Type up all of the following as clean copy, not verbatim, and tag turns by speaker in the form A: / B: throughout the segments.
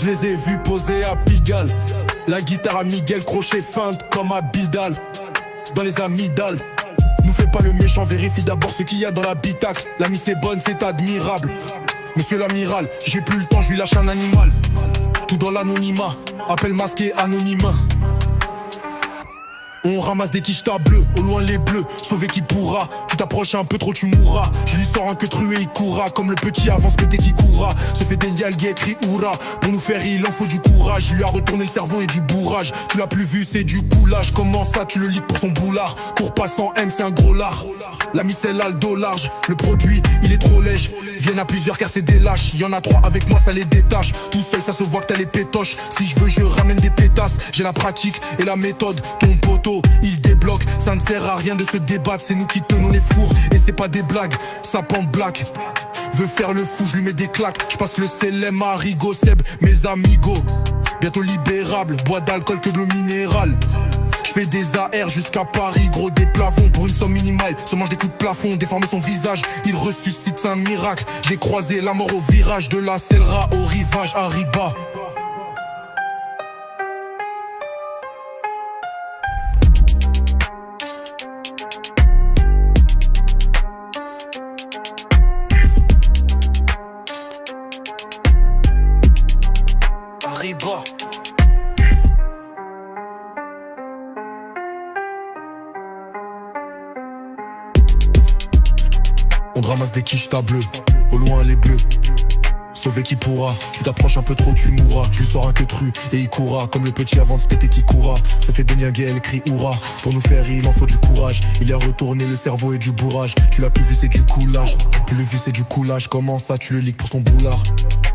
A: Je les ai vus poser à Pigalle. La guitare à Miguel, crochet feinte comme à Bidal. Dans les amygdales. Nous fais pas le méchant, vérifie d'abord ce qu'il y a dans l'habitacle. La mise est bonne, c'est admirable. Monsieur l'amiral, j'ai plus le temps, je lui lâche un animal. Tout dans l'anonymat, appel masqué anonyme. On ramasse des quiches bleues, au loin les bleus, sauver qui pourra. Tu t'approches un peu trop, tu mourras. Je lui sors un que trué, il courra. Comme le petit avance pété qui courra. Se fait des yalgues, écrit Oura. Pour nous faire, il en faut du courage. Je lui a retourné le cerveau et du bourrage. Tu l'as plus vu, c'est du coulage. Comment ça, tu le liques pour son boulard? Cours pas sans M, c'est un gros lard. La micelle a le dos large. Le produit, il est trop léger. Viennent à plusieurs car c'est des lâches. Y'en a 3 avec moi, ça les détache. Tout seul, ça se voit que t'as les pétoches. Si je veux, je ramène des pétasses. J'ai la pratique et la méthode. Ton poteau, il débloque. Ça ne sert à rien de se débattre. C'est nous qui tenons les fours. Et c'est pas des blagues, ça pend black. Veut faire le fou, je lui mets des claques. Je passe le CLM à Rigo Seb, mes amigos. Bientôt libérable, bois d'alcool que de l'eau minérale. Je fais des AR jusqu'à Paris, gros des plafonds pour une somme minimale. Se mange des coups de plafond, déformer son visage. Il ressuscite, c'est un miracle. J'ai croisé la mort au virage, de la Cellera au rivage Arriba. Arriba. On ramasse des quiches bleues, au loin les bleus. Sauver qui pourra, tu t'approches un peu trop, tu mourras. Je lui sors un que tru et il courra. Comme le petit avant de se péter qui courra. Se fait déniaguer, elle crie Oura. Pour nous faire, il en faut du courage. Il a retourné le cerveau et du bourrage. Tu l'as plus vu, c'est du coulage. Plus le vu, c'est du coulage. Comment ça, tu le liques pour son boulard?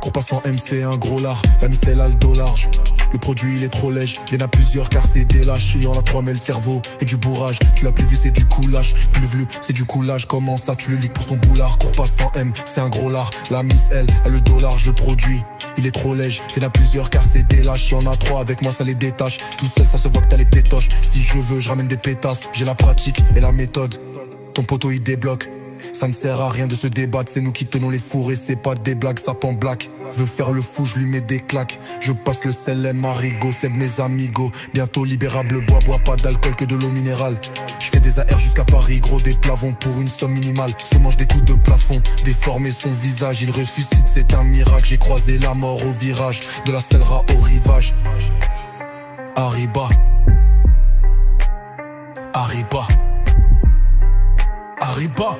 A: Cours pas sans M, c'est un gros lard. La micelle a le dos large. Le produit il est trop léger, y'en a plusieurs car c'est des lâches. Et y'en a 3 mais le cerveau et du bourrage. Tu l'as plus vu, c'est du coulage. Plus vu, c'est du coulage. Comment ça, tu le liques pour son boulard? Cours pas sans M, c'est un gros lard. La miss elle a le dos large. Le produit il est trop léger, y'en a plusieurs car c'est des lâches. Y'en a 3 avec moi, ça les détache. Tout seul, ça se voit que t'as les pétoches. Si je veux, je ramène des pétasses. J'ai la pratique et la méthode. Ton poteau il débloque. Ça ne sert à rien de se débattre, c'est nous qui tenons les fours et c'est pas des blagues, ça pend black. Veut faire le fou, je lui mets des claques. Je passe le CLM à Rigo, c'est mes amigos. Bientôt libérable, bois pas d'alcool que de l'eau minérale. Je fais des AR jusqu'à Paris, gros des plavons pour une somme minimale. Se mange des coups de plafond, déformer son visage. Il ressuscite, c'est un miracle. J'ai croisé la mort au virage, de la Cellera au rivage. Arriba. Arriba. Arriba.